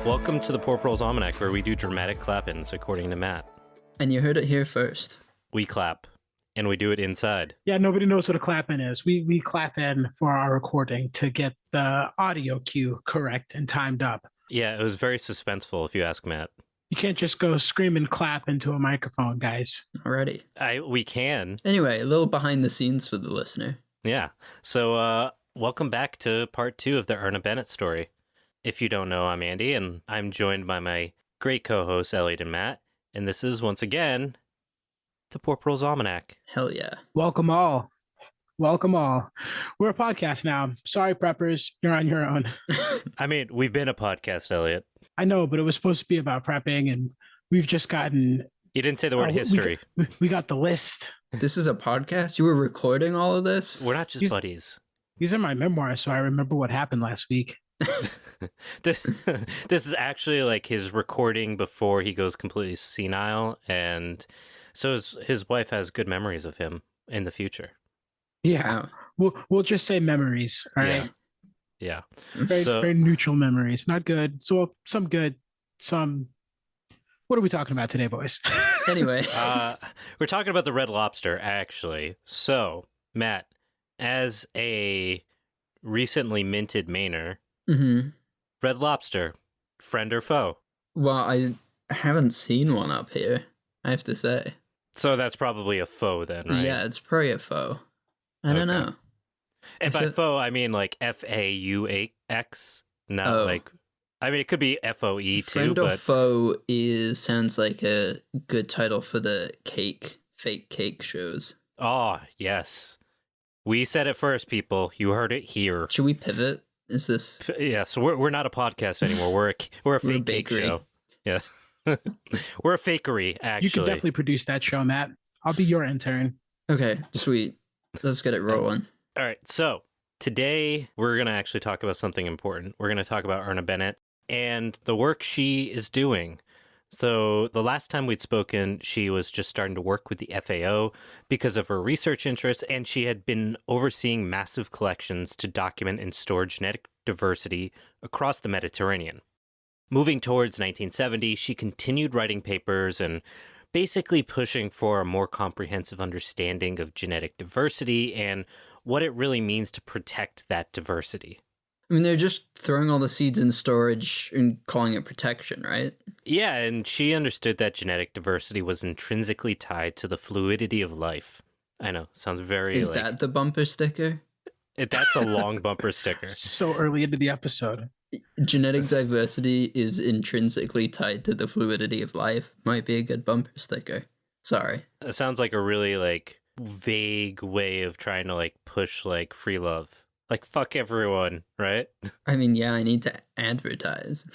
Welcome to the Poor Proles Almanac, where we do dramatic clap-ins, according to Matt. And you heard it here first. We clap, and we do it inside. Yeah, nobody knows what a clap in is. We clap in for our recording to get the audio cue correct and timed up. Yeah, it was very suspenseful, if you ask Matt. You can't just go scream and clap into a microphone, guys. Alrighty. We can. Anyway, a little behind the scenes for the listener. Yeah. So, welcome back to part 2 of the Erna Bennett story. If you don't know, I'm Andy, and I'm joined by my great co-hosts, Elliot and Matt. And this is, once again, the Poor Proles Almanac. Hell yeah. Welcome all. Welcome all. We're a podcast now. Sorry, preppers. You're on your own. I mean, we've been a podcast, Elliot. I know, but it was supposed to be about prepping, and we've just gotten... You didn't say the word history. We got the list. This is a podcast? You were recording all of this? We're not just buddies. These are my memoirs, so I remember what happened last week. This is actually like his recording before he goes completely senile, and so his wife has good memories of him in the future. Yeah, we'll just say memories. All right. Yeah. Very neutral memories. Not good. So some good, some. What are we talking about today, boys? Anyway, we're talking about the Red Lobster, actually. So, Matt, as a recently minted Mainer, Red Lobster, friend or foe? Well, I haven't seen one up here, I have to say. So that's probably a foe then, right? Yeah, it's probably a foe. I don't know. And by foe, I mean like F-A-U-X, not like... I mean, it could be F-O-E too, Friend or but... foe sounds like a good title for the fake cake shows. Oh, yes. We said it first, people. You heard it here. Should we pivot? Is this... Yeah, so we're not a podcast anymore. We're a fake cake show. Yeah. We're a fakery, actually. You can definitely produce that show, Matt. I'll be your intern. Okay, sweet. Let's get it rolling. All right, so today we're going to actually talk about something important. We're going to talk about Erna Bennett and the work she is doing. So the last time we'd spoken, she was just starting to work with the FAO because of her research interests, and she had been overseeing massive collections to document and store genetic diversity across the Mediterranean. Moving towards 1970, she continued writing papers and basically pushing for a more comprehensive understanding of genetic diversity and what it really means to protect that diversity. I mean, they're just throwing all the seeds in storage and calling it protection, right? Yeah, and she understood that genetic diversity was intrinsically tied to the fluidity of life. I know, sounds very... Is that the bumper sticker? That's a long bumper sticker. So early into the episode. Genetic diversity is intrinsically tied to the fluidity of life. Might be a good bumper sticker. Sorry. It sounds like a really, vague way of trying to, push, free love. Fuck everyone, right? I mean, yeah, I need to advertise.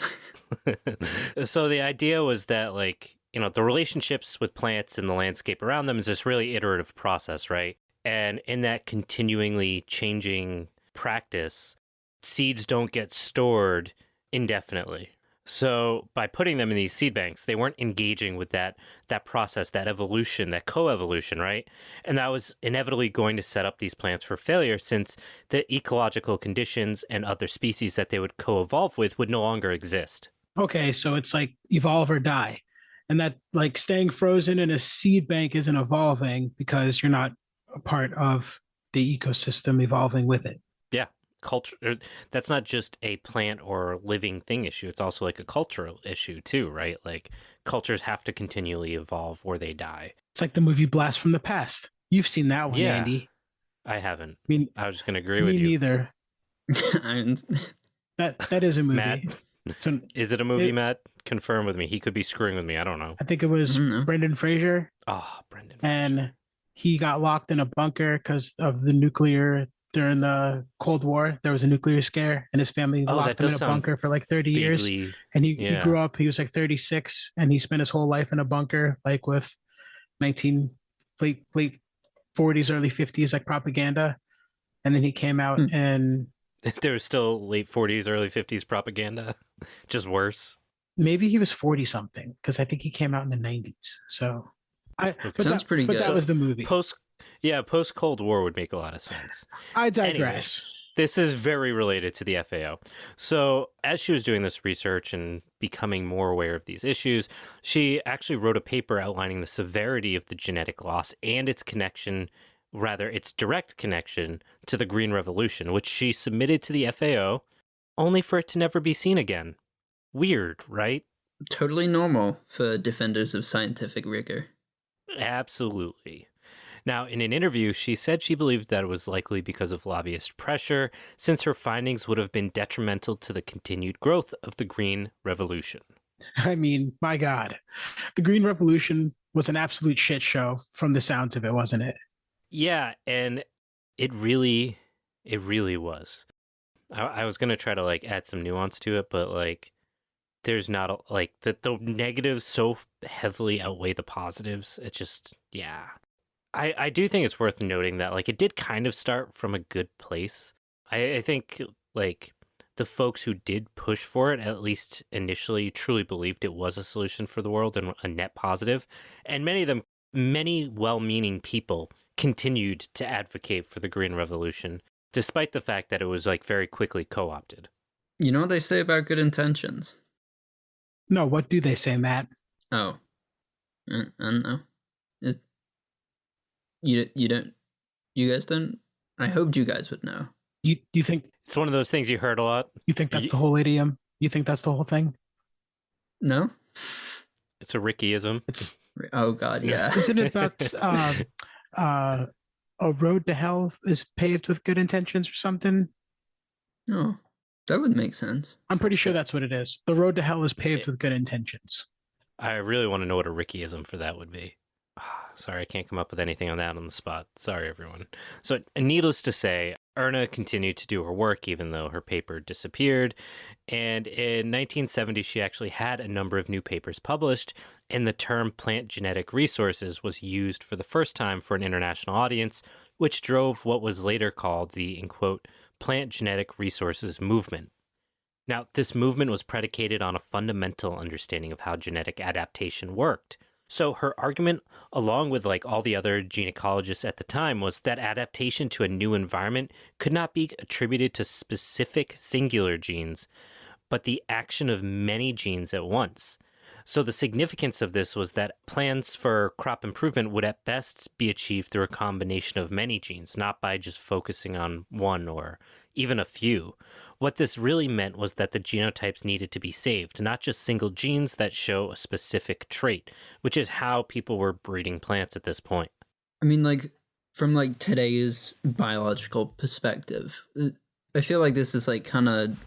So the idea was that, the relationships with plants and the landscape around them is this really iterative process, right? And in that continually changing practice, seeds don't get stored indefinitely. So by putting them in these seed banks, they weren't engaging with that process, that evolution, that coevolution, right? And that was inevitably going to set up these plants for failure, since the ecological conditions and other species that they would co-evolve with would no longer exist. Okay, so it's like evolve or die. And that staying frozen in a seed bank isn't evolving because you're not a part of the ecosystem evolving with it. Yeah. Culture, that's not just a plant or living thing issue. It's also a cultural issue too, right? Cultures have to continually evolve or they die. It's like the movie Blast from the Past. You've seen that one, Andy. I haven't. I mean, I was just going to agree with you. Me neither. That is a movie. Matt, is it a movie, Matt? Confirm with me. He could be screwing with me. I don't know. I think it was Brendan Fraser. Oh, Brendan Fraser. And he got locked in a bunker because of the nuclear... During the Cold War, there was a nuclear scare, and his family locked him in a bunker for 30 years. And he grew up, he was 36, and he spent his whole life in a bunker, with late 40s, early 50s, propaganda. And then he came out and... There was still late 40s, early 50s propaganda. Just worse. Maybe he was 40-something, because I think he came out in the 90s. So... Sounds pretty good. But that was the movie. Post-Cold War would make a lot of sense. I digress. This is very related to the FAO. So, as she was doing this research and becoming more aware of these issues, she actually wrote a paper outlining the severity of the genetic loss and its connection, rather, its direct connection to the Green Revolution, which she submitted to the FAO, only for it to never be seen again. Weird, right? Totally normal for defenders of scientific rigor. Absolutely. Now, in an interview, she said she believed that it was likely because of lobbyist pressure, since her findings would have been detrimental to the continued growth of the Green Revolution. I mean, my God, the Green Revolution was an absolute shit show from the sounds of it, wasn't it? Yeah, and it really was. I was going to try to like add some nuance to it, but like there's not like the negatives so heavily outweigh the positives. It's just, yeah. I do think it's worth noting that like it did kind of start from a good place. I think like the folks who did push for it, at least initially, truly believed it was a solution for the world and a net positive. And many well-meaning people continued to advocate for the Green Revolution, despite the fact that it was like very quickly co-opted. You know what they say about good intentions? No, what do they say, Matt? Oh, I don't know. You guys don't? I hoped you guys would know. You think it's one of those things you heard a lot? You think that's the whole idiom? You think that's the whole thing? No? It's a Rickyism. Oh God, yeah. Isn't it about a road to hell is paved with good intentions or something? No, that would make sense. I'm pretty sure that's what it is. The road to hell is paved with good intentions. I really want to know what a Rickyism for that would be. Sorry, I can't come up with anything on that on the spot. Sorry, everyone. So, needless to say, Erna continued to do her work even though her paper disappeared. And in 1970, she actually had a number of new papers published, and the term plant genetic resources was used for the first time for an international audience, which drove what was later called the, in quote, plant genetic resources movement. Now, this movement was predicated on a fundamental understanding of how genetic adaptation worked. So her argument, along with like all the other genecologists at the time, was that adaptation to a new environment could not be attributed to specific singular genes, but the action of many genes at once. So the significance of this was that plans for crop improvement would at best be achieved through a combination of many genes, not by just focusing on one or even a few. What this really meant was that the genotypes needed to be saved, not just single genes that show a specific trait, which is how people were breeding plants at this point. I mean, like, from like today's biological perspective, I feel like this is like kind of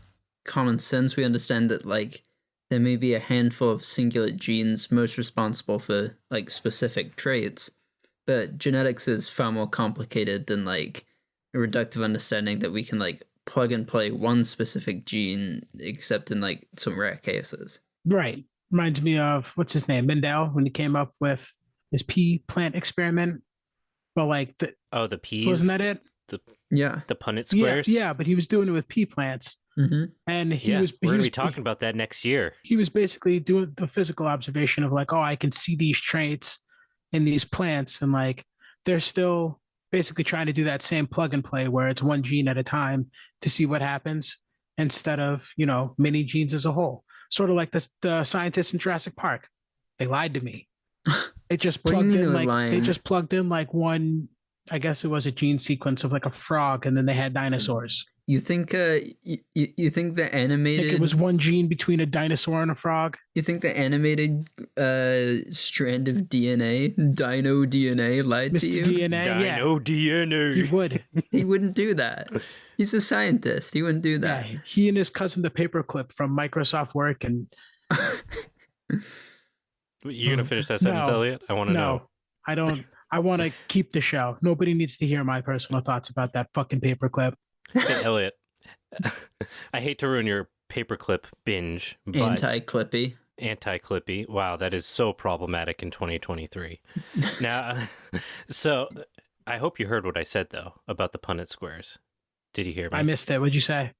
common sense. We understand that like there may be a handful of singular genes most responsible for like specific traits, but genetics is far more complicated than like a reductive understanding that we can like plug and play one specific gene, except in like some rare cases. Right. Reminds me of what's his name, Mendel, when he came up with his pea plant experiment. But like the peas, wasn't that it? The The Punnett squares. Yeah, but he was doing it with pea plants. Mm-hmm. And we're gonna be talking about that next year. He was basically doing the physical observation of like, oh, I can see these traits in these plants, and like they're still basically trying to do that same plug and play where it's one gene at a time to see what happens instead of, many genes as a whole. Sort of like the scientists in Jurassic Park. They lied to me. They just plugged in like one, I guess it was a gene sequence of like a frog, and then they had dinosaurs. You think you think the animated... Like it was one gene between a dinosaur and a frog? You think the animated strand of DNA, Dino DNA, lied Mr. to you? DNA, Dino DNA. He would. He wouldn't do that. He's a scientist. He wouldn't do that. Yeah, he and his cousin, the paperclip from Microsoft work, and... You gonna finish that sentence, Elliot? I want to know. No, I don't. I want to keep the show. Nobody needs to hear my personal thoughts about that fucking paperclip. Hey, Elliot, I hate to ruin your paperclip binge, but anti-clippy. Wow, that is so problematic in 2023. Now, so I hope you heard what I said though about the Punnett squares. Did you hear me? I missed it. What'd you say?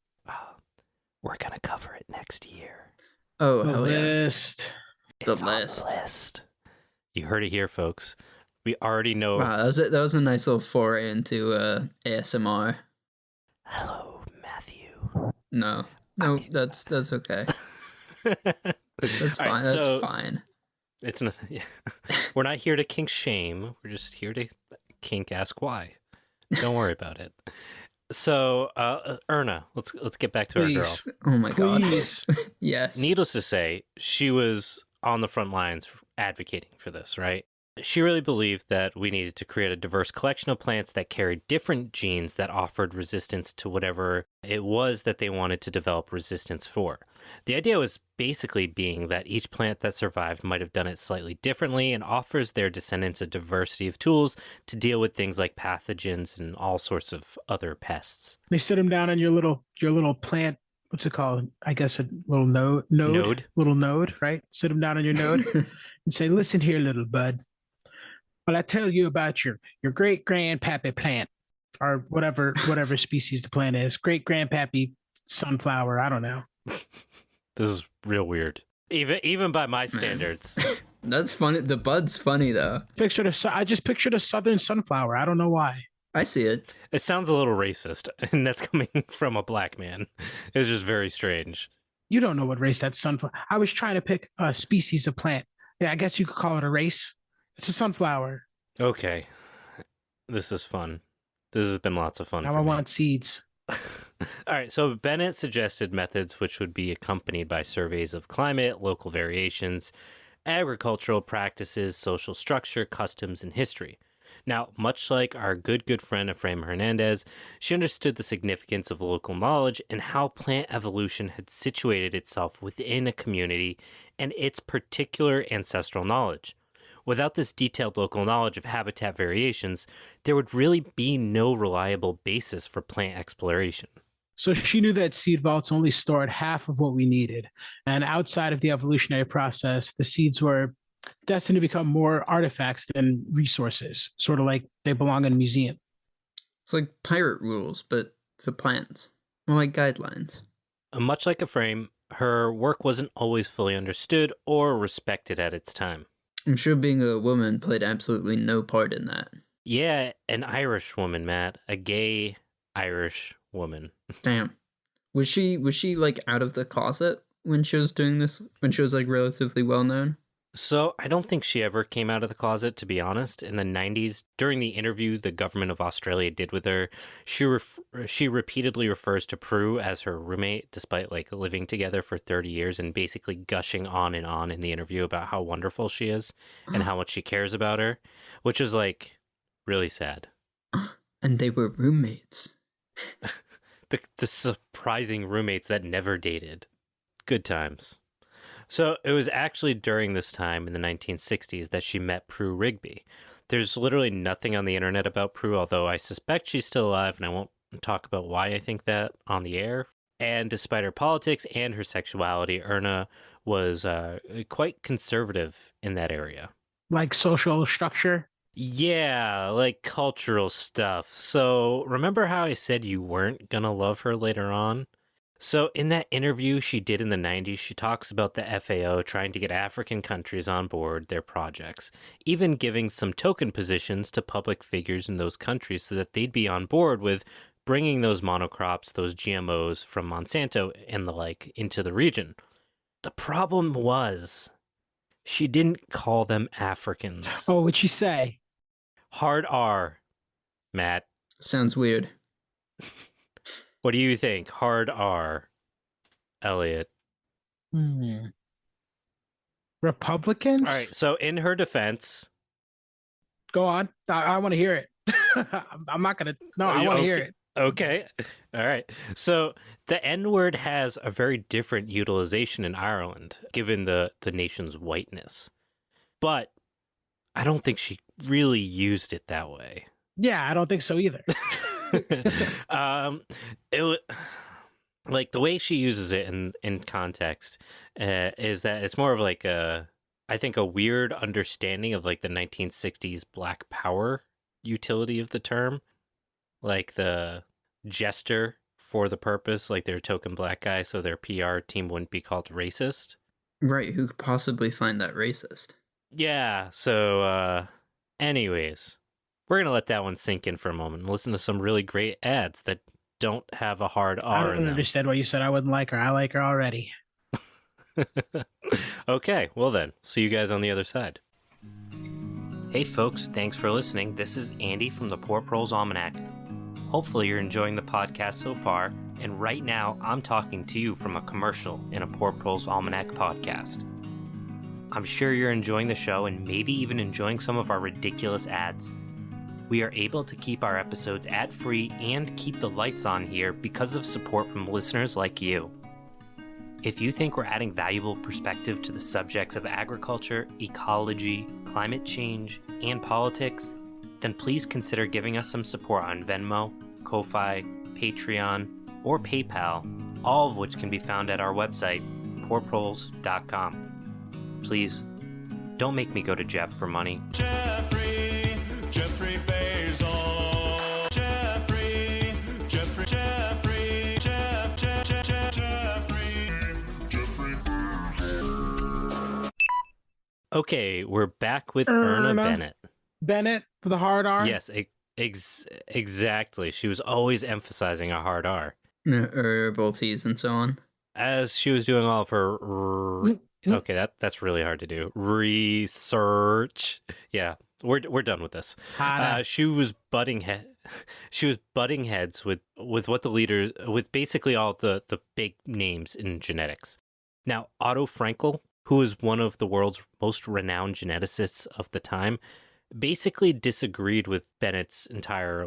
We're gonna cover it next year. Oh, the hell list. Yeah. It's on the list. You heard it here, folks. We already know. Wow, that was a nice little foray into ASMR. Hello, No, that's okay. That's fine. Right, that's so fine. It's not. Yeah. We're not here to kink shame. We're just here to kink ask why. Don't worry about it. So, Erna, let's get back to our girl. Oh my Please. God. Yes. Needless to say, she was on the front lines advocating for this, right? She really believed that we needed to create a diverse collection of plants that carried different genes that offered resistance to whatever it was that they wanted to develop resistance for. The idea was basically being that each plant that survived might have done it slightly differently and offers their descendants a diversity of tools to deal with things like pathogens and all sorts of other pests. They sit them down on your little plant. What's it called? I guess a little node. Little node, right? Sit them down on your node and say, "Listen here, little bud. Well, I tell you about your great grandpappy plant, or whatever species the plant is. Great grandpappy sunflower. I don't know." This is real weird, even by my standards. That's funny. The bud's funny though. I just pictured a southern sunflower. I don't know why. I see it. It sounds a little racist, and that's coming from a black man. It's just very strange. You don't know what race that sunflower. I was trying to pick a species of plant. Yeah, I guess you could call it a race. It's a sunflower. Okay. This is fun. This has been lots of fun. Now I want seeds. All right. So Bennett suggested methods which would be accompanied by surveys of climate, local variations, agricultural practices, social structure, customs, and history. Now, much like our good friend Ephraim Hernandez, she understood the significance of local knowledge and how plant evolution had situated itself within a community and its particular ancestral knowledge. Without this detailed local knowledge of habitat variations, there would really be no reliable basis for plant exploration. So she knew that seed vaults only stored half of what we needed. And outside of the evolutionary process, the seeds were destined to become more artifacts than resources, sort of like they belong in a museum. It's like pirate rules, but for plants. More like guidelines. Much like Ephraim, her work wasn't always fully understood or respected at its time. I'm sure being a woman played absolutely no part in that. Yeah, an Irish woman, Matt. A gay Irish woman. Damn. Was she like out of the closet when she was doing this? When she was like relatively well known? So I don't think she ever came out of the closet, to be honest. In the 90s, during the interview the government of Australia did with her, she repeatedly refers to Prue as her roommate, despite like living together for 30 years and basically gushing on in the interview about how wonderful she is and how much she cares about her, which is like really sad. And they were roommates. The surprising roommates that never dated. Good times. So it was actually during this time in the 1960s that she met Prue Rigby. There's literally nothing on the internet about Prue, although I suspect she's still alive, and I won't talk about why I think that on the air. And despite her politics and her sexuality, Erna was quite conservative in that area. Like social structure? Yeah, like cultural stuff. So remember how I said you weren't going to love her later on? So in that interview she did in the 90s, she talks about the FAO trying to get African countries on board their projects, even giving some token positions to public figures in those countries so that they'd be on board with bringing those monocrops, those GMOs from Monsanto and the like into the region. The problem was she didn't call them Africans. Oh, what'd she say? Hard R, Matt. Sounds weird. What do you think? Hard R, Elliot. Republicans? All right. So in her defense. Go on. I want to hear it. I'm not going to. No, I want to hear it. Okay. All right. So the N-word has a very different utilization in Ireland, given the nation's whiteness. But I don't think she really used it that way. Yeah, I don't think so either. It like the way she uses it in context is that it's more of like I think a weird understanding of like the 1960s Black Power utility of the term, like the jester for the purpose, like they're a token black guy, so their PR team wouldn't be called racist. Right? Who could possibly find that racist? Yeah. So, anyways. We're going to let that one sink in for a moment and listen to some really great ads that don't have a hard R I in don't them. understand why you said I wouldn't like her. I like her already. Okay, well then, see you guys on the other side. Hey folks, thanks for listening. This is Andy from the Poor Proles Almanac. Hopefully you're enjoying the podcast so far, and right now I'm talking to you from a commercial in a Poor Proles Almanac podcast. I'm sure you're enjoying the show and maybe even enjoying some of our ridiculous ads. We are able to keep our episodes ad-free and keep the lights on here because of support from listeners like you. If you think we're adding valuable perspective to the subjects of agriculture, ecology, climate change, and politics, then please consider giving us some support on Venmo, Ko-Fi, Patreon, or PayPal, all of which can be found at our website, poorproles.com. Please, don't make me go to Jeff for money. Jeffrey Bezos. Jeffrey. Okay, we're back with Erna Bennett. Bennett, with a hard R? Yes, exactly. She was always emphasizing a hard R. Herbal teas and so on. As she was doing all of her... Okay, that's really hard to do. Research. Yeah, we're done with this. She was butting heads with what the leaders, with basically all the big names in genetics. Now, Otto Frankl, who is one of the world's most renowned geneticists of the time, basically disagreed with Bennett's entire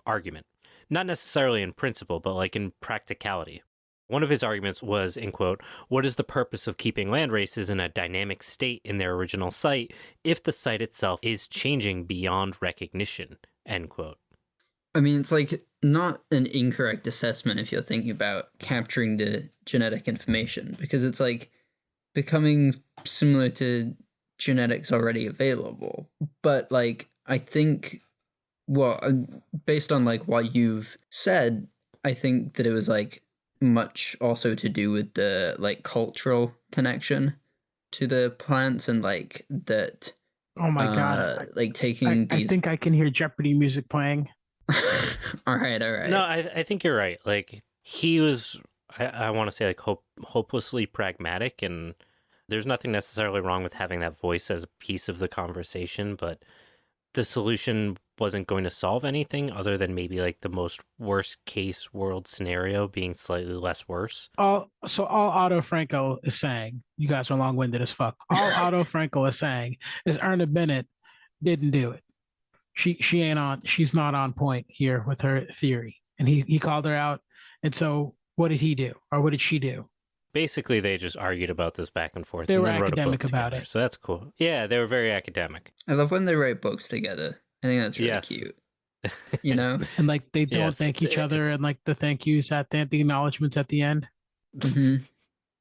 argument. Not necessarily in principle, but in practicality. One of his arguments was, in quote, what is the purpose of keeping land races in a dynamic state in their original site if the site itself is changing beyond recognition, end quote. I mean, it's not an incorrect assessment if you're thinking about capturing the genetic information, because it's becoming similar to genetics already available. But I think, based on what you've said, I think that it was much also to do with the cultural connection to the plants and that. Oh my god! Taking these. I think I can hear Jeopardy music playing. all right. No, I think you're right. He was, I want to say hopelessly pragmatic, and there's nothing necessarily wrong with having that voice as a piece of the conversation, but the solution wasn't going to solve anything other than maybe the most worst case world scenario being slightly less worse. All Otto Frankl is saying, you guys are long-winded as fuck. All Otto Frankl is saying is Erna Bennett didn't do it. She's not on point here with her theory. And he called her out. And so what did he do? Or what did she do? Basically, they just argued about this back and forth. They and were then academic wrote a book about together, it. so that's cool. Yeah, they were very academic. I love when they write books together. I think that's really cute. You know? And they don't thank each other, and the thank yous at the acknowledgements at the end. Mm-hmm.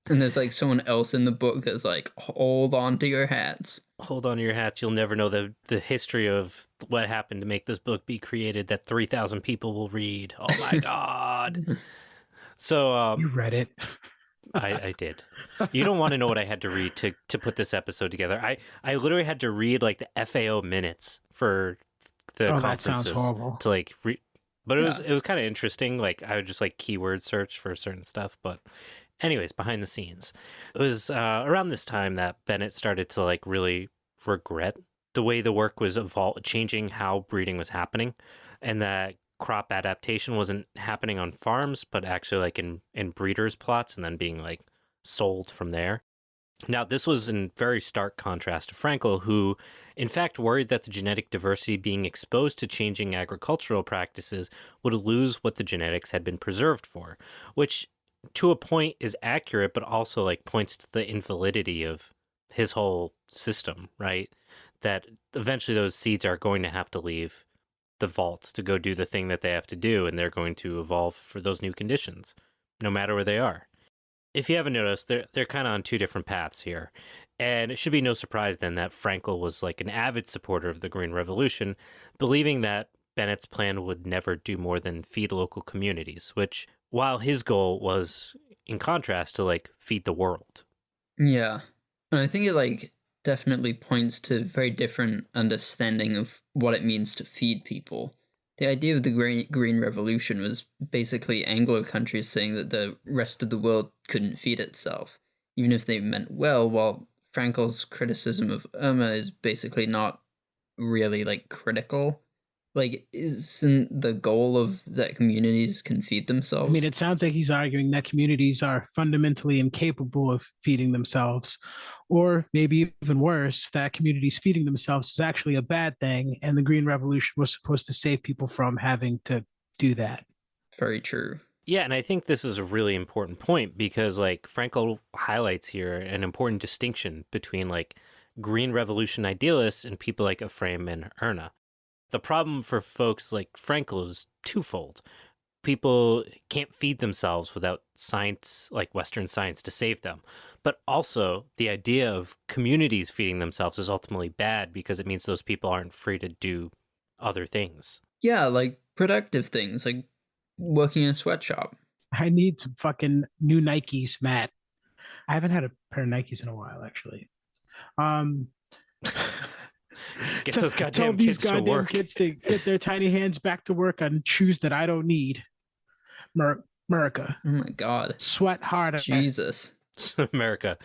And there's someone else in the book that's hold on to your hats. Hold on to your hats. You'll never know the history of what happened to make this book be created that 3,000 people will read. Oh my God. So you read it. I did. You don't want to know what I had to read to put this episode together. I literally had to read the FAO minutes for the conferences. That sounds horrible. To but it was kind of interesting. I would just keyword search for certain stuff. But anyways, behind the scenes, it was around this time that Bennett started to really regret the way the work was changing how breeding was happening, and that crop adaptation wasn't happening on farms, but actually in breeders' plots and then being sold from there. Now, this was in very stark contrast to Frankl, who in fact worried that the genetic diversity being exposed to changing agricultural practices would lose what the genetics had been preserved for, which to a point is accurate, but also points to the invalidity of his whole system, right? That eventually those seeds are going to have to leave the vaults to go do the thing that they have to do, and they're going to evolve for those new conditions, no matter where they are. If you haven't noticed, they're kind of on two different paths here, and it should be no surprise then that Frankl was an avid supporter of the Green Revolution, believing that Bennett's plan would never do more than feed local communities, which, while his goal was in contrast to feed the world. Yeah, and I think it definitely points to very different understanding of what it means to feed people. The idea of the Green Revolution was basically Anglo countries saying that the rest of the world couldn't feed itself, even if they meant well, while Frankel's criticism of Irma is basically not really, like, critical. Like, isn't the goal of that communities can feed themselves? I mean, it sounds like he's arguing that communities are fundamentally incapable of feeding themselves. Or maybe even worse, that communities feeding themselves is actually a bad thing, and the Green Revolution was supposed to save people from having to do that. Very true. Yeah, and I think this is a really important point because, like, Frankel highlights here an important distinction between, like, Green Revolution idealists and people like Ephraim and Erna. The problem for folks like Frankel is twofold. People can't feed themselves without science, like Western science, to save them. But also, the idea of communities feeding themselves is ultimately bad because it means those people aren't free to do other things. Yeah, like productive things, like working in a sweatshop. I need some fucking new Nikes, Matt. I haven't had a pair of Nikes in a while, actually. Get those goddamn kids to work. Kids to get their tiny hands back to work on shoes that I don't need. America. Oh my God. Sweat harder. Jesus. America,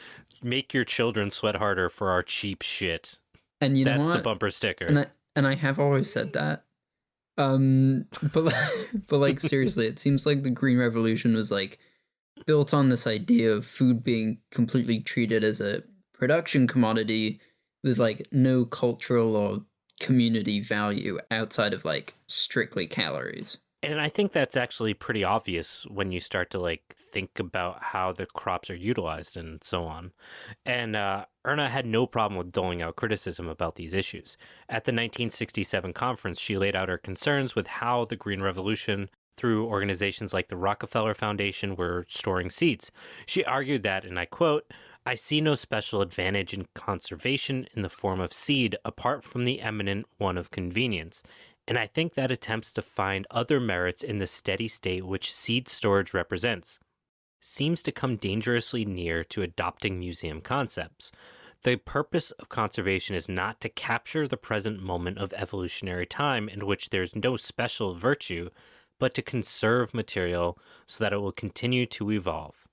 make your children sweat harder for our cheap shit. And you know that's what? The bumper sticker. And I have always said that. But like seriously, it seems like the Green Revolution was like built on this idea of food being completely treated as a production commodity with like no cultural or community value outside of like strictly calories. And I think that's actually pretty obvious when you start to like think about how the crops are utilized and so on. And Erna had no problem with doling out criticism about these issues. At the 1967 conference, she laid out her concerns with how the Green Revolution, through organizations like the Rockefeller Foundation, were storing seeds. She argued that, and I quote, "I see no special advantage in conservation in the form of seed apart from the eminent one of convenience. And I think that attempts to find other merits in the steady state which seed storage represents seems to come dangerously near to adopting museum concepts. The purpose of conservation is not to capture the present moment of evolutionary time in which there's no special virtue, but to conserve material so that it will continue to evolve.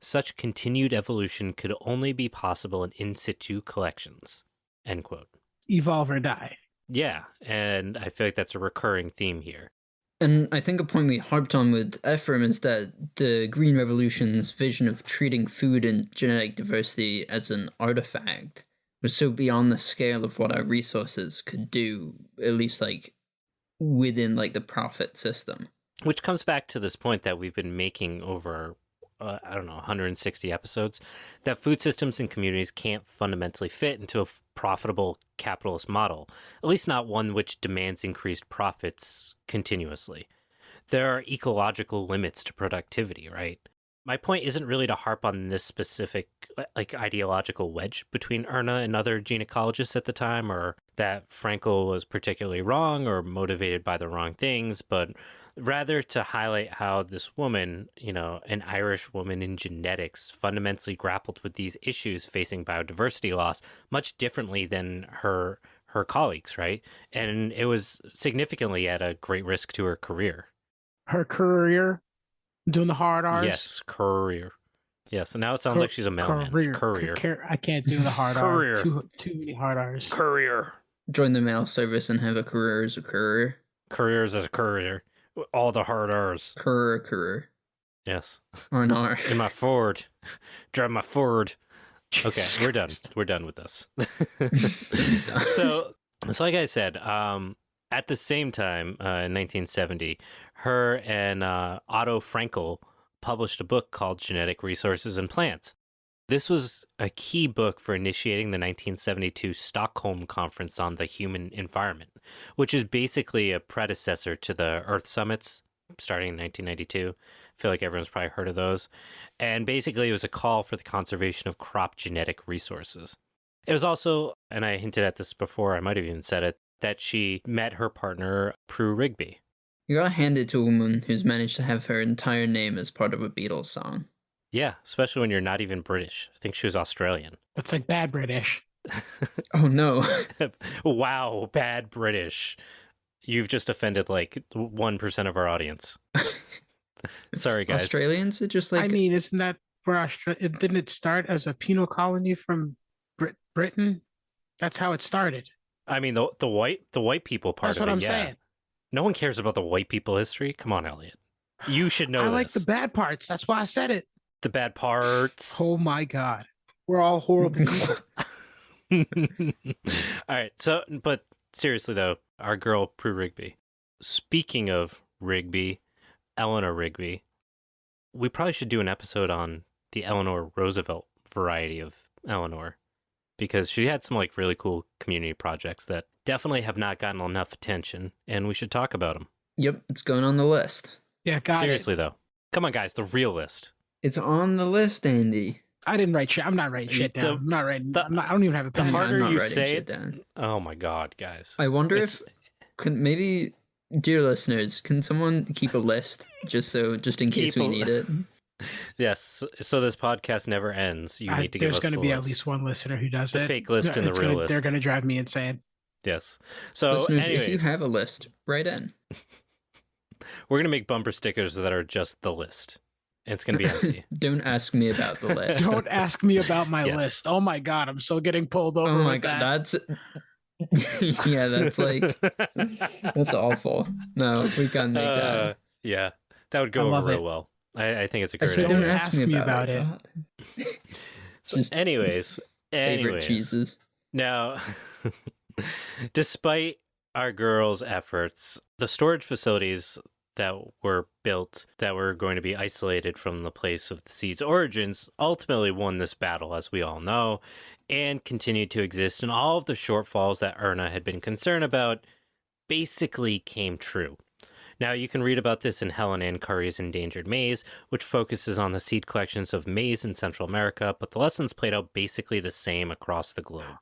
Such continued evolution could only be possible in situ collections." End quote. Evolve or die. Yeah, and I feel like that's a recurring theme here. And I think a point we harped on with Ephraim is that the Green Revolution's vision of treating food and genetic diversity as an artifact was so beyond the scale of what our resources could do, at least like within like the profit system. Which comes back to this point that we've been making over 160 episodes, that food systems and communities can't fundamentally fit into a profitable capitalist model, at least not one which demands increased profits continuously. There are ecological limits to productivity, right? My point isn't really to harp on this specific like ideological wedge between Erna and other genecologists at the time, or that Frankel was particularly wrong or motivated by the wrong things, but rather to highlight how this woman, an Irish woman in genetics, fundamentally grappled with these issues facing biodiversity loss much differently than her colleagues, right? And it was significantly at a great risk to her career. Her career? Doing the hard R's? Yes, career. Yes, and now it sounds like she's a mailman. Career. I can't do the hard career. R. Too many hard R's. Career. Join the mail service and have a career as a courier. Careers as a courier. All the hard R's. Career. Yes. Or an R. In my Ford. Drive my Ford. Okay, we're done. We're done with this. So like I said, at the same time, in 1970, her and Otto Frankel published a book called Genetic Resources in Plants. This was a key book for initiating the 1972 Stockholm Conference on the Human Environment, which is basically a predecessor to the Earth Summits starting in 1992. I feel like everyone's probably heard of those. And basically it was a call for the conservation of crop genetic resources. It was also, and I hinted at this before, I might have even said it, that she met her partner, Prue Rigby. You gotta hand it to a woman who's managed to have her entire name as part of a Beatles song. Yeah, especially when you're not even British. I think she was Australian. That's like bad British. Oh no. Wow, bad British. You've just offended like 1% of our audience. Sorry, guys. Australians are just like... I mean, isn't that for Australia? Didn't it start as a penal colony from Britain? That's how it started. I mean, the white people part That's of it, what I'm yeah. saying. No one cares about the white people history. Come on, Elliot. You should know I this. like the bad parts. That's why I said it. The bad parts. Oh my God. We're all horrible people. All right. So, but seriously though, our girl Prue Rigby. Speaking of Rigby, Eleanor Rigby, we probably should do an episode on the Eleanor Roosevelt variety of Eleanor, because she had some like really cool community projects that definitely have not gotten enough attention, and we should talk about them. Yep, it's going on the list. Yeah, got Seriously though, come on guys, the real list. It's on the list, Andy. I didn't write shit. I'm not writing shit down. I'm not writing. I don't even have a The pen. harder you writing say shit it, down. oh my God, guys. I wonder if maybe, dear listeners, can someone keep a list just in case we need it? Yes, so this podcast never ends. You need to give us the list. There's going to be at least one listener who does it. The fake list and the real list. They're going to drive me insane. Yes. So, listeners, anyways, if you have a list, write in. We're going to make bumper stickers that are just the list. And it's going to be empty. Don't ask me about the list. Don't ask me about my Yes. list. Oh my God, I'm so getting pulled over. Oh my with God, that. that's... yeah, that's like... That's awful. No, we can't make that. Yeah, that would go over real well. I think it's a I great said idea. don't ask me about it. So anyways, Favorite cheeses. Now, despite our girls' efforts, the storage facilities that were built that were going to be isolated from the place of the seed's origins ultimately won this battle, as we all know, and continued to exist, and all of the shortfalls that Erna had been concerned about basically came true. Now, you can read about this in Helen Ann Curry's Endangered Maize, which focuses on the seed collections of maize in Central America, but the lessons played out basically the same across the globe.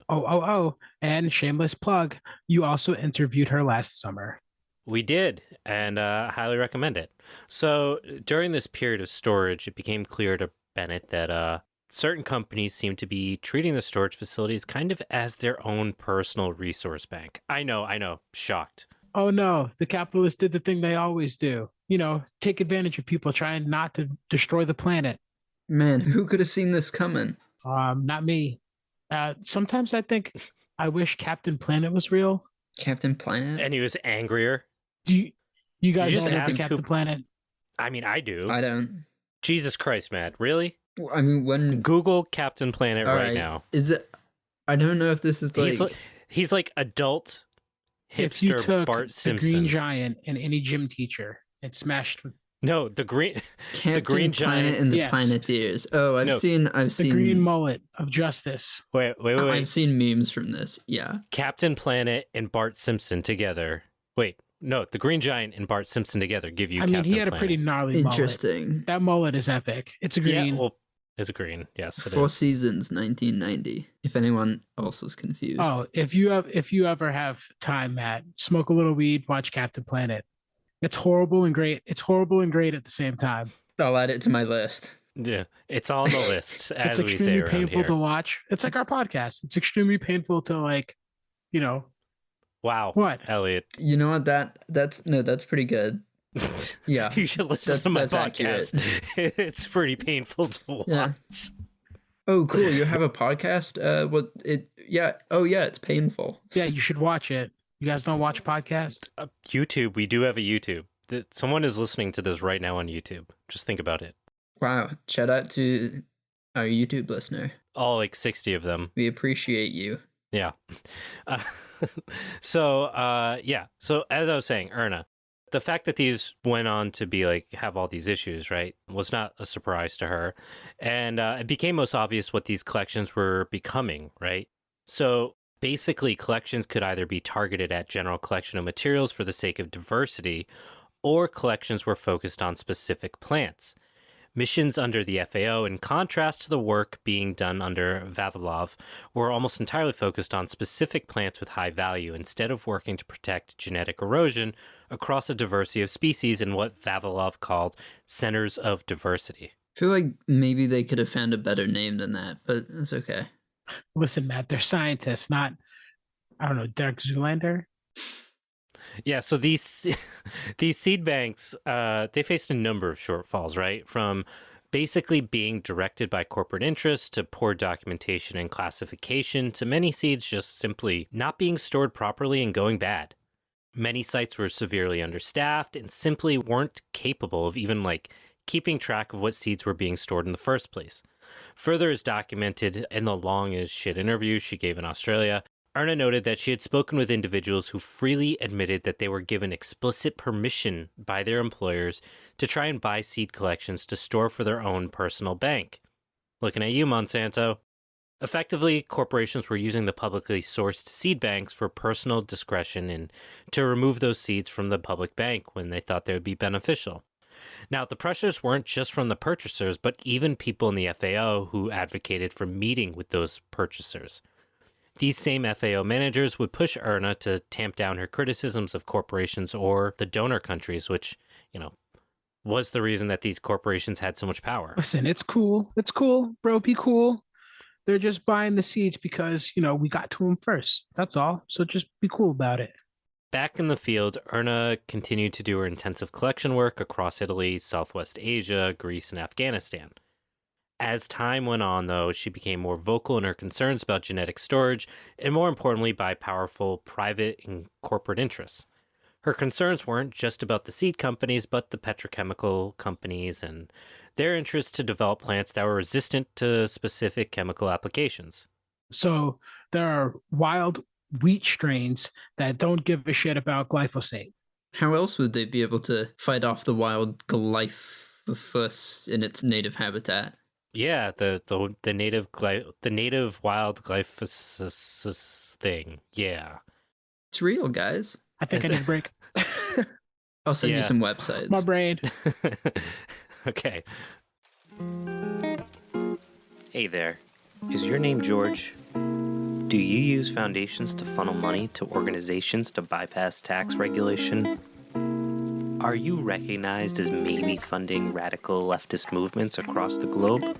And shameless plug, you also interviewed her last summer. We did, and highly recommend it. So during this period of storage, it became clear to Bennett that certain companies seem to be treating the storage facilities kind of as their own personal resource bank. I know, shocked. Oh no, the capitalists did the thing they always do. You know, take advantage of people trying not to destroy the planet. Man, who could have seen this coming? Not me. Sometimes I think I wish Captain Planet was real. Captain Planet? And he was angrier. Do you guys just know ask Captain Planet? I mean, I do. I don't. Jesus Christ, Matt. Really? I mean, when... Google Captain Planet right now. Is it... I don't know if this is like... He's like adult hipster if you took Bart Simpson. The Green Giant and any gym teacher and smashed... No, the green... Captain the Green Planet Giant and the Planeteers. Oh, I've seen... The green mullet of justice. Wait. I've seen memes from this, yeah. Captain Planet and Bart Simpson together. Wait. No, the Green Giant and Bart Simpson together give you. He had a pretty gnarly Interesting. mullet. That mullet is epic. It's a green. Yeah, well, it's a green. Yes, it Four is. Seasons, 1990. If anyone else is confused. Oh, if you ever have time, Matt, smoke a little weed, watch Captain Planet. It's horrible and great. It's horrible and great at the same time. I'll add it to my list. Yeah, it's on the list. As it's we say extremely around painful here. to watch. It's like our podcast. It's extremely painful to Wow. What? Elliot. You know what? That's pretty good. Yeah. You should listen to my podcast. It's pretty painful to watch. Yeah. Oh, cool. You have a podcast? It's painful. Yeah, you should watch it. You guys don't watch podcasts? YouTube. We do have a YouTube. Someone is listening to this right now on YouTube. Just think about it. Wow. Shout out to our YouTube listener. All like 60 of them. We appreciate you. Yeah. So as I was saying, Erna, the fact that these went on to be like, have all these issues, right, was not a surprise to her. And it became most obvious what these collections were becoming, right? So basically, collections could either be targeted at general collection of materials for the sake of diversity, or collections were focused on specific plants. Missions under the FAO, in contrast to the work being done under Vavilov, were almost entirely focused on specific plants with high value, instead of working to protect genetic erosion across a diversity of species in what Vavilov called centers of diversity. I feel like maybe they could have found a better name than that, but it's okay. Listen, Matt, they're scientists, not, I don't know, Derek Zoolander? Yeah, so these these seed banks, they faced a number of shortfalls, right? From basically being directed by corporate interests to poor documentation and classification to many seeds just simply not being stored properly and going bad. Many sites were severely understaffed and simply weren't capable of even keeping track of what seeds were being stored in the first place. Further, as documented in the long as shit interview she gave in Australia, Erna noted that she had spoken with individuals who freely admitted that they were given explicit permission by their employers to try and buy seed collections to store for their own personal bank. Looking at you, Monsanto. Effectively, corporations were using the publicly sourced seed banks for personal discretion and to remove those seeds from the public bank when they thought they would be beneficial. Now, the pressures weren't just from the purchasers, but even people in the FAO who advocated for meeting with those purchasers. These same FAO managers would push Erna to tamp down her criticisms of corporations or the donor countries, which, was the reason that these corporations had so much power. Listen, it's cool. It's cool, bro. Be cool. They're just buying the seeds because, we got to them first. That's all. So just be cool about it. Back in the field, Erna continued to do her intensive collection work across Italy, Southwest Asia, Greece, and Afghanistan. As time went on, though, she became more vocal in her concerns about genetic storage, and more importantly, by powerful private and corporate interests. Her concerns weren't just about the seed companies, but the petrochemical companies and their interest to develop plants that were resistant to specific chemical applications. So there are wild wheat strains that don't give a shit about glyphosate. How else would they be able to fight off the wild glyphosate in its native habitat? Yeah, the native wild glyphosate thing. Yeah, it's real, guys. I think I need a break. I'll send you some websites. My brain. Okay. Hey there. Is your name George? Do you use foundations to funnel money to organizations to bypass tax regulation? Are you recognized as maybe funding radical leftist movements across the globe?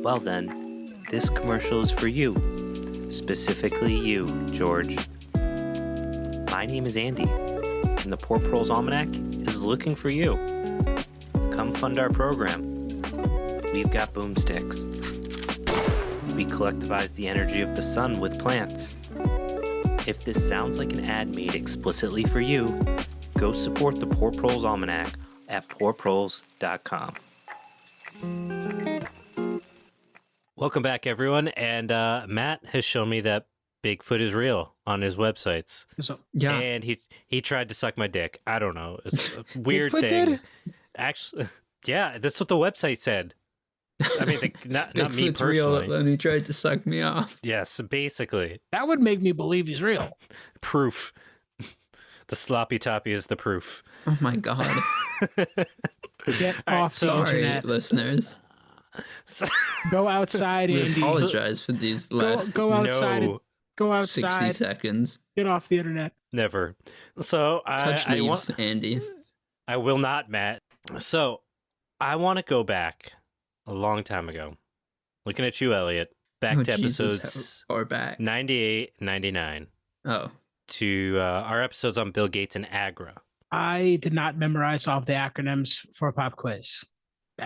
Well then, this commercial is for you. Specifically you, George. My name is Andy, and the Poor Proles Almanac is looking for you. Come fund our program. We've got boomsticks. We collectivize the energy of the sun with plants. If this sounds like an ad made explicitly for you, go support the Poor Proles Almanac at poorproles.com. Welcome back, everyone. And Matt has shown me that Bigfoot is real on his websites. Yeah. And he tried to suck my dick. I don't know. It's a weird Bigfoot thing. did? Actually, yeah, that's what the website said. I mean, not me Bigfoot's personally. real, and he tried to suck me off. Yes, basically. That would make me believe he's real. Proof. The sloppy toppy is the proof. Oh my god. Get off the Sorry, internet. listeners. Go outside, We Andy. apologize for these last Go outside. No, Go 60 outside. seconds. Get off the internet. never. So Touch leaves, Andy. I will not, Matt. So I want to go back a long time ago. Looking at you, Elliot. Back to episodes or back 98, 99. Oh. To our episodes on Bill Gates and Agra. I did not memorize all of the acronyms for a pop quiz. The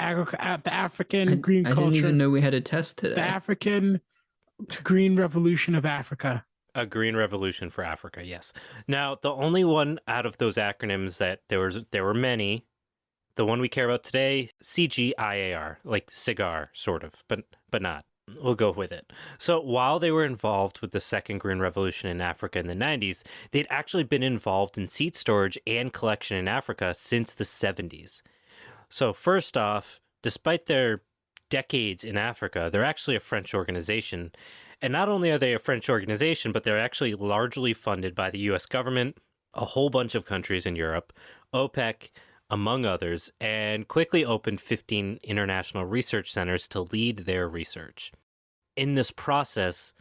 African green culture. I didn't even know we had a test today. The African green revolution of Africa. A green revolution for Africa, yes. Now, the only one out of those acronyms that there were many, the one we care about today, CGIAR, like cigar, sort of, but not. We'll go with it. So while they were involved with the second green revolution in Africa in the 90s, they'd actually been involved in seed storage and collection in Africa since the 70s. So first off, despite their decades in Africa, they're actually a French organization. And not only are they a French organization, but they're actually largely funded by the US government, a whole bunch of countries in Europe, OPEC, among others, and quickly opened 15 international research centers to lead their research. In this process,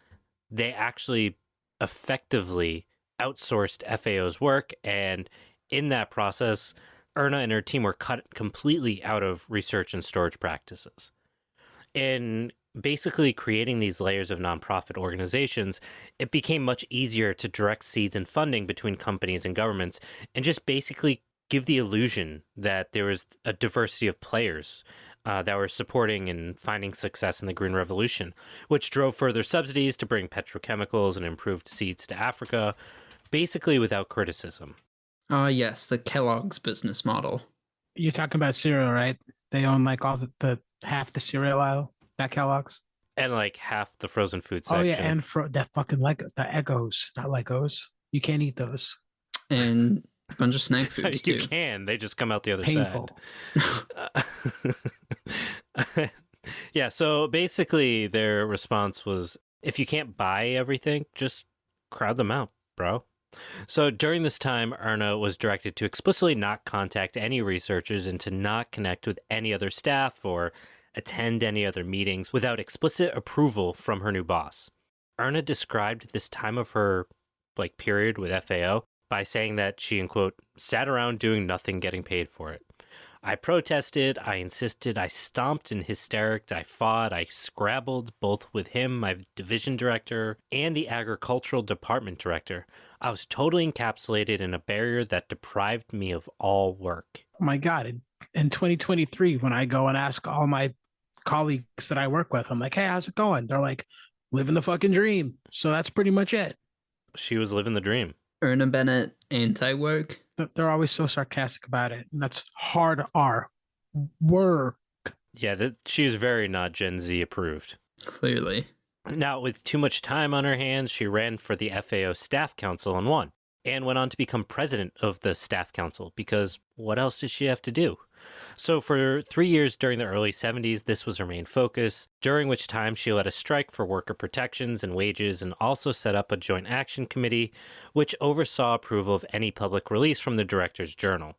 they actually effectively outsourced FAO's work, and in that process, Erna and her team were cut completely out of research and storage practices. In basically creating these layers of nonprofit organizations, it became much easier to direct seeds and funding between companies and governments and just basically give the illusion that there was a diversity of players that were supporting and finding success in the Green Revolution, which drove further subsidies to bring petrochemicals and improved seeds to Africa, basically without criticism. Yes, the Kellogg's business model. You're talking about cereal, right? They own like all the half the cereal aisle at Kellogg's. And like half the frozen food section. Oh yeah, and that fucking Lego, the Eggos, not Legos. You can't eat those. And a bunch of snack foods too. You can. They just come out the other Painful. side. Yeah, so basically their response was, if you can't buy everything, just crowd them out, bro. So during this time, Erna was directed to explicitly not contact any researchers and to not connect with any other staff or attend any other meetings without explicit approval from her new boss. Erna described this time of her period with FAO by saying that she, in quote, sat around doing nothing, getting paid for it. I protested, I insisted, I stomped and hystericked, I fought, I scrabbled both with him, my division director, and the agricultural department director. I was totally encapsulated in a barrier that deprived me of all work. Oh my God. In 2023, when I go and ask all my colleagues that I work with, I'm like, hey, how's it going? They're like, living the fucking dream. So that's pretty much it. She was living the dream. Erna Bennett, anti-work. They're always so sarcastic about it. And that's hard R. Work. Yeah, she was very not Gen Z approved. Clearly. Now, with too much time on her hands, she ran for the FAO Staff Council and won, and went on to become president of the Staff Council, because what else did she have to do? So for 3 years during the early 70s, this was her main focus, during which time she led a strike for worker protections and wages and also set up a joint action committee, which oversaw approval of any public release from the director's journal.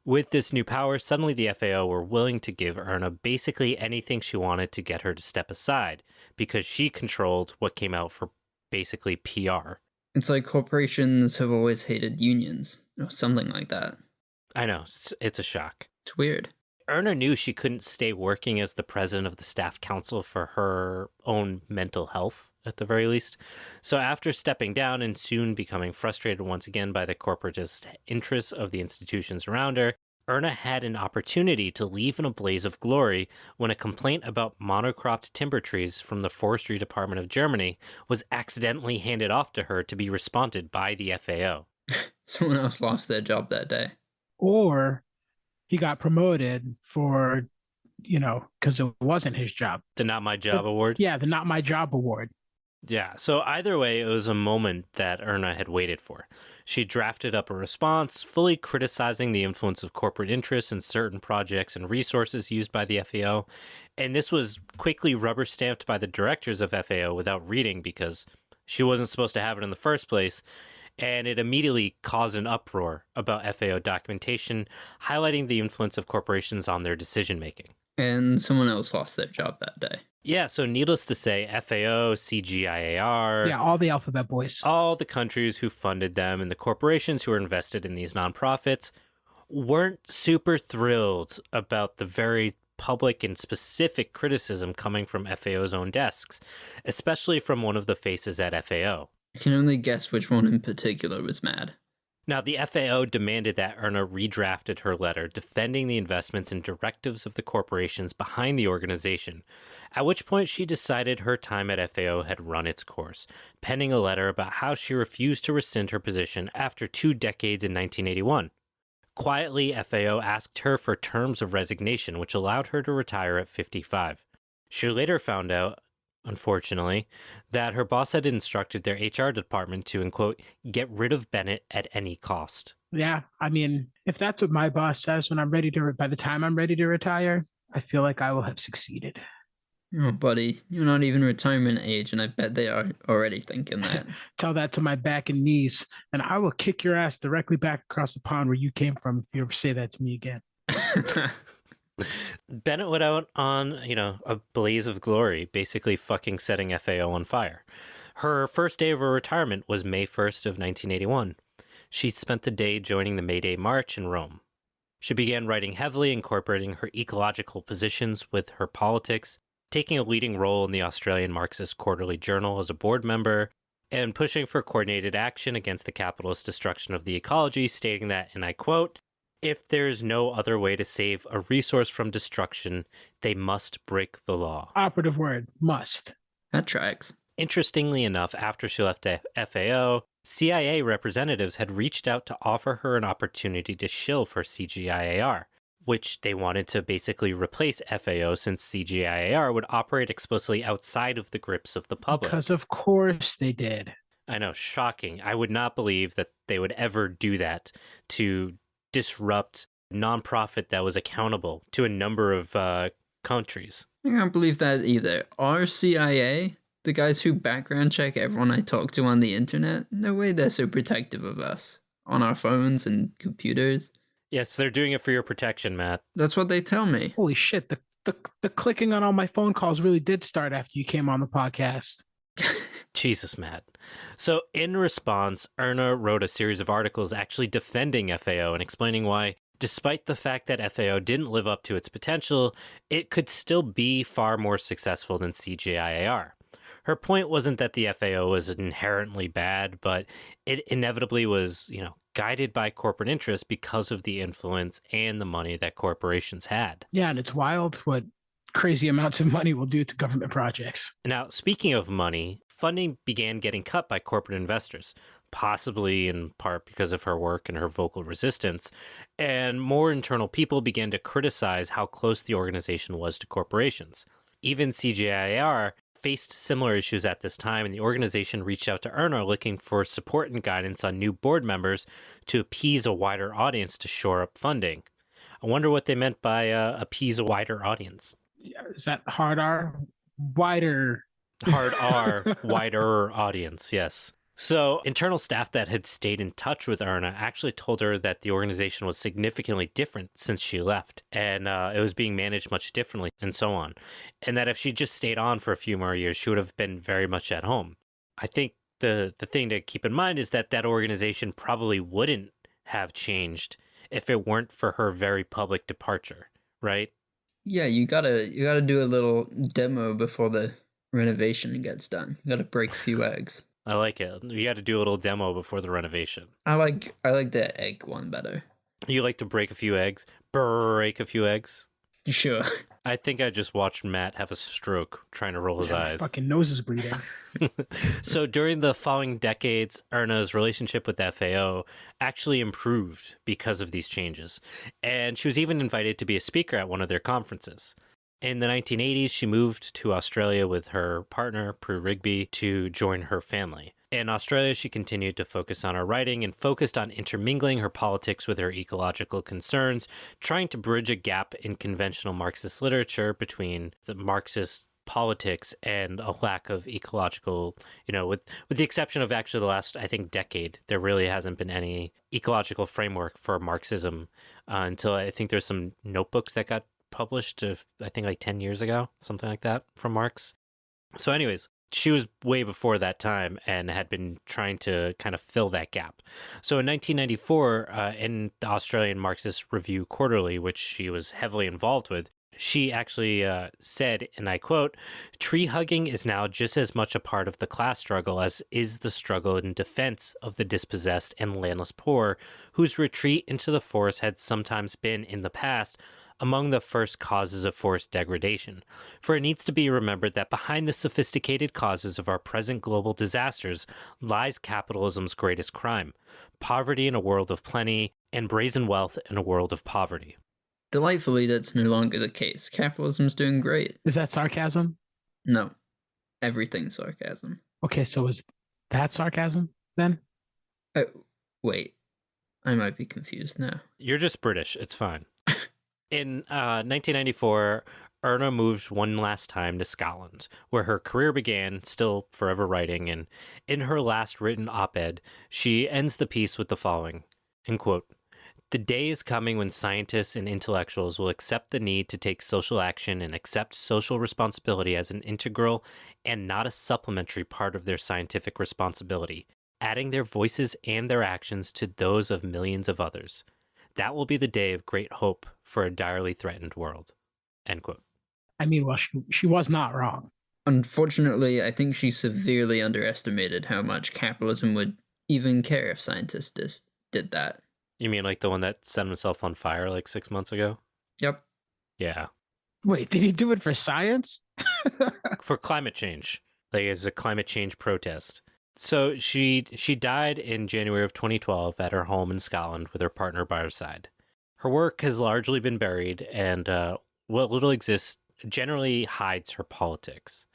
With this new power, suddenly the FAO were willing to give Erna basically anything she wanted to get her to step aside, because she controlled what came out for basically PR. It's like corporations have always hated unions, or something like that. I know, it's a shock. It's weird. Erna knew she couldn't stay working as the president of the staff council for her own mental health, at the very least. So after stepping down and soon becoming frustrated once again by the corporatist interests of the institutions around her, Erna had an opportunity to leave in a blaze of glory when a complaint about monocropped timber trees from the Forestry Department of Germany was accidentally handed off to her to be responded by the FAO. Someone else lost their job that day. Or he got promoted for, because it wasn't his job. The Not My Job award? Yeah, the Not My Job award. Yeah, so either way, it was a moment that Erna had waited for. She drafted up a response, fully criticizing the influence of corporate interests in certain projects and resources used by the FAO, and this was quickly rubber-stamped by the directors of FAO without reading because she wasn't supposed to have it in the first place, and it immediately caused an uproar about FAO documentation, highlighting the influence of corporations on their decision-making. And someone else lost their job that day. Yeah, so needless to say, FAO, CGIAR... Yeah, all the alphabet boys. All the countries who funded them and the corporations who were invested in these nonprofits weren't super thrilled about the very public and specific criticism coming from FAO's own desks, especially from one of the faces at FAO. I can only guess which one in particular was mad. Now, the FAO demanded that Erna redrafted her letter defending the investments and directives of the corporations behind the organization, at which point she decided her time at FAO had run its course, penning a letter about how she refused to rescind her position after 2 decades in 1981. Quietly, FAO asked her for terms of resignation, which allowed her to retire at 55. She later found out, unfortunately, that her boss had instructed their HR department to, and quote, get rid of Bennett at any cost. Yeah, I mean, if that's what my boss says when by the time I'm ready to retire, I feel like I will have succeeded. Oh, buddy, you're not even retirement age, and I bet they are already thinking that. Tell that to my back and knees, and I will kick your ass directly back across the pond where you came from if you ever say that to me again. Bennett went out on, a blaze of glory, basically fucking setting FAO on fire. Her first day of her retirement was May 1st of 1981. She spent the day joining the May Day March in Rome. She began writing heavily, incorporating her ecological positions with her politics, taking a leading role in the Australian Marxist Quarterly Journal as a board member, and pushing for coordinated action against the capitalist destruction of the ecology, stating that, and I quote, "If there is no other way to save a resource from destruction, they must break the law." Operative word, must. That tracks. Interestingly enough, after she left FAO, CIA representatives had reached out to offer her an opportunity to shill for CGIAR, which they wanted to basically replace FAO since CGIAR would operate explicitly outside of the grips of the public. Because of course they did. I know, shocking. I would not believe that they would ever do that to disrupt a nonprofit that was accountable to a number of countries. I can't believe that either. Our CIA, the guys who background check everyone I talk to on the internet, no way they're so protective of us on our phones and computers. Yes, they're doing it for your protection, Matt. That's what they tell me. Holy shit, the clicking on all my phone calls really did start after you came on the podcast. Jesus, Matt. So in response, Erna wrote a series of articles actually defending FAO and explaining why, despite the fact that FAO didn't live up to its potential, it could still be far more successful than CGIAR. Her point wasn't that the FAO was inherently bad, but it inevitably was, guided by corporate interests because of the influence and the money that corporations had. Yeah, and it's wild what crazy amounts of money will do to government projects. Now, speaking of money, funding began getting cut by corporate investors, possibly in part because of her work and her vocal resistance, and more internal people began to criticize how close the organization was to corporations. Even CGIAR faced similar issues at this time, and the organization reached out to Erna looking for support and guidance on new board members to appease a wider audience to shore up funding. I wonder what they meant by appease a wider audience. Is that hard R? Wider. Hard R, wider audience, yes. So internal staff that had stayed in touch with Erna actually told her that the organization was significantly different since she left, and it was being managed much differently, and so on. And that if she just stayed on for a few more years, she would have been very much at home. I think the thing to keep in mind is that that organization probably wouldn't have changed if it weren't for her very public departure, right? Yeah, you gotta do a little demo before the renovation gets done. You gotta break a few eggs. I like it. You got to do a little demo before the renovation. I like the egg one better. You like to break a few eggs? Break a few eggs? Sure. I think I just watched Matt have a stroke trying to roll his eyes. My fucking nose is bleeding. So during the following decades, Erna's relationship with FAO actually improved because of these changes. And she was even invited to be a speaker at one of their conferences. In the 1980s, she moved to Australia with her partner, Prue Rigby, to join her family. In Australia, she continued to focus on her writing and focused on intermingling her politics with her ecological concerns, trying to bridge a gap in conventional Marxist literature between the Marxist politics and a lack of ecological, with the exception of actually the last, I think, decade, there really hasn't been any ecological framework for Marxism until I think there's some notebooks that got published, I think like 10 years ago, something like that, from Marx. So anyways, she was way before that time and had been trying to kind of fill that gap. So in 1994, in the Australian Marxist Review Quarterly, which she was heavily involved with, she actually said, and I quote, "Tree hugging is now just as much a part of the class struggle as is the struggle in defense of the dispossessed and landless poor, whose retreat into the forest had sometimes been, in the past, among the first causes of forest degradation. For it needs to be remembered that behind the sophisticated causes of our present global disasters lies capitalism's greatest crime, poverty in a world of plenty, and brazen wealth in a world of poverty." Delightfully, that's no longer the case. Capitalism's doing great. Is that sarcasm? No. Everything's sarcasm. Okay, so is that sarcasm then? Wait. I might be confused now. You're just British. It's fine. In 1994, Erna moved one last time to Scotland, where her career began, still forever writing, and in her last written op-ed, she ends the piece with the following, end quote, "The day is coming when scientists and intellectuals will accept the need to take social action and accept social responsibility as an integral and not a supplementary part of their scientific responsibility, adding their voices and their actions to those of millions of others. That will be the day of great hope for a direly threatened world." End quote. I mean, well, she was not wrong. Unfortunately, I think she severely underestimated how much capitalism would even care if scientists did that. You mean like the one that set himself on fire like 6 months ago? Yep. Yeah. Wait, did he do it for science? For climate change. Like as a climate change protest. So she died in January of 2012 at her home in Scotland with her partner by her side. Her work has largely been buried, and what little exists generally hides her politics.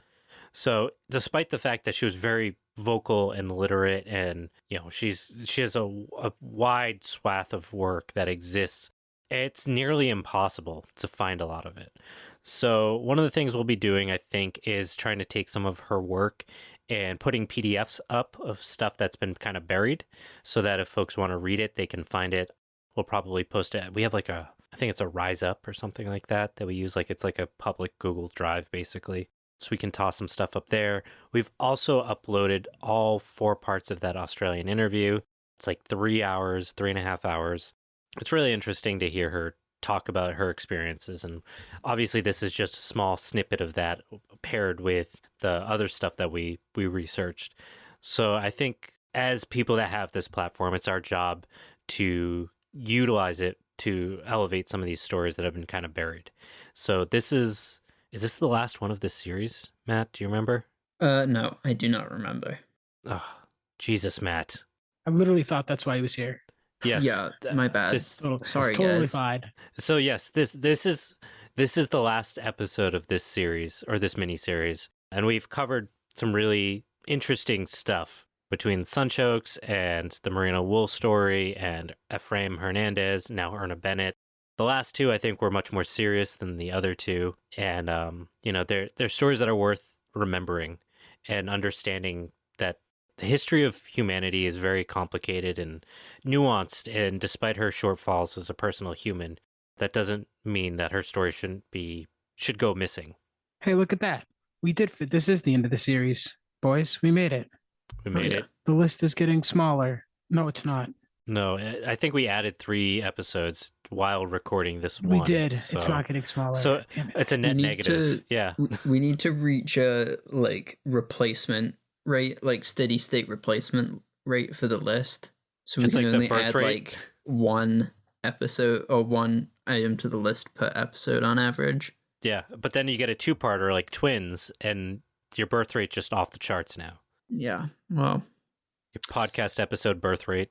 So despite the fact that she was very vocal and literate, and she has a wide swath of work that exists, it's nearly impossible to find a lot of it. So one of the things we'll be doing, I think, is trying to take some of her work and putting PDFs up of stuff that's been kind of buried, so that if folks want to read it, they can find it. We'll probably post it. We have I think it's a Rise Up or something like that we use. It's like a public Google Drive, basically. So we can toss some stuff up there. We've also uploaded all 4 parts of that Australian interview. It's like 3.5 hours. It's really interesting to hear her talk about her experiences. And obviously this is just a small snippet of that paired with the other stuff that we researched. So I think as people that have this platform, it's our job to utilize it to elevate some of these stories that have been kind of buried. So is this the last one of this series, Matt? Do you remember? No, I do not remember. Oh, Jesus, Matt. I literally thought that's why he was here. Yes. Yeah, my bad. Sorry, totally guys. Fine. So yes, this is the last episode of this series, or this mini series, and we've covered some really interesting stuff between Sunchokes and the Merino wool story and Ephraim Hernandez, now Erna Bennett. The last 2, I think, were much more serious than the other 2, and they're stories that are worth remembering and understanding that the history of humanity is very complicated and nuanced, and despite her shortfalls as a personal human, that doesn't mean that her story should go missing. Hey, look at that. We did fit. This is the end of the series. Boys, we made it. We made it. The list is getting smaller. No, it's not. No, I think we added 3 episodes while recording this one. We did. So, it's not getting smaller. So it's a net negative. Yeah. We need to reach a replacement rate, steady state replacement rate for the list. So we can only add rate. 1 episode or 1 item to the list per episode on average. Yeah, but then you get a 2-parter like twins, and your birth rate's just off the charts now. Yeah, well, your podcast episode birth rate.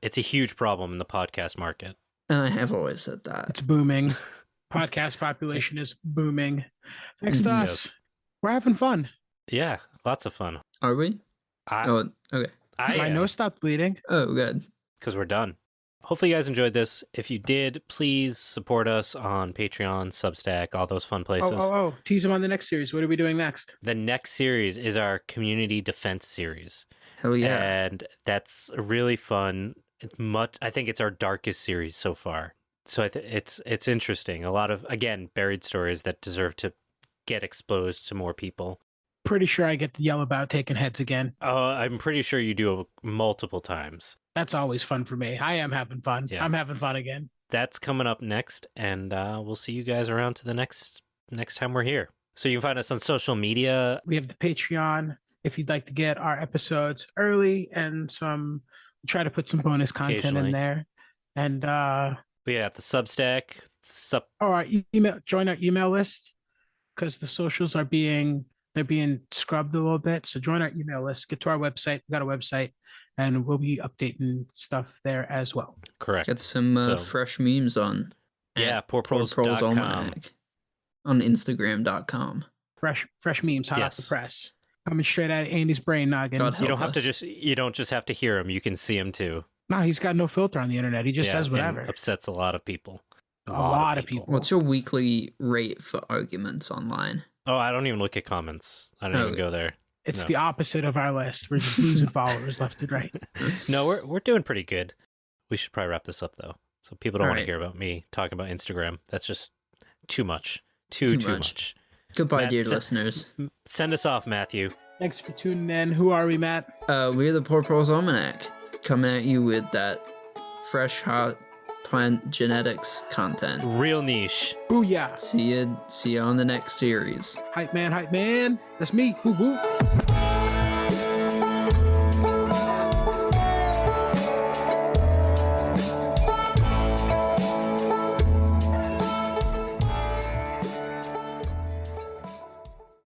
It's a huge problem in the podcast market. And I have always said that. It's booming. Podcast population is booming. Thanks to us. We're having fun. Yeah, lots of fun. Are we? Oh, okay. My nose stopped bleeding. Oh, good. Because we're done. Hopefully you guys enjoyed this. If you did, please support us on Patreon, Substack, all those fun places. Oh. Tease them on the next series. What are we doing next? The next series is our community defense series. Hell yeah. And that's really fun. I think it's our darkest series so far. So it's interesting. A lot of, again, buried stories that deserve to get exposed to more people. Pretty sure I get to yell about taking heads again. I'm pretty sure you do multiple times. That's always fun for me. I am having fun. Yeah. I'm having fun again. That's coming up next, and we'll see you guys around to the next time we're here. So you can find us on social media. We have the Patreon if you'd like to get our episodes early, and try to put some bonus content in there. And we got the Substack. Our email. Join our email list because the socials they're being scrubbed a little bit. So join our email list. Get to our website. We got a website. And we'll be updating stuff there as well. Correct. Get some fresh memes on. Yeah, poorproles.com. On Instagram.com. Fresh memes hot off the press. Coming straight out of Andy's brain noggin. You don't just have to hear him. You can see him too. No, he's got no filter on the internet. He just says whatever. Upsets a lot of people. A lot of people. What's your weekly rate for arguments online? Oh, I don't even look at comments. I don't even go there. It's the opposite of our list. We're just losing followers left and right. No, we're doing pretty good. We should probably wrap this up though. So people don't want to hear about me talking about Instagram. That's just too much. Too much. Goodbye, dear listeners. Send us off, Matthew. Thanks for tuning in. Who are we, Matt? We're the Poor Proles Almanac, coming at you with that fresh, hot plant genetics content. Real niche. Booyah. See you on the next series. Hype man. That's me. Woo woo.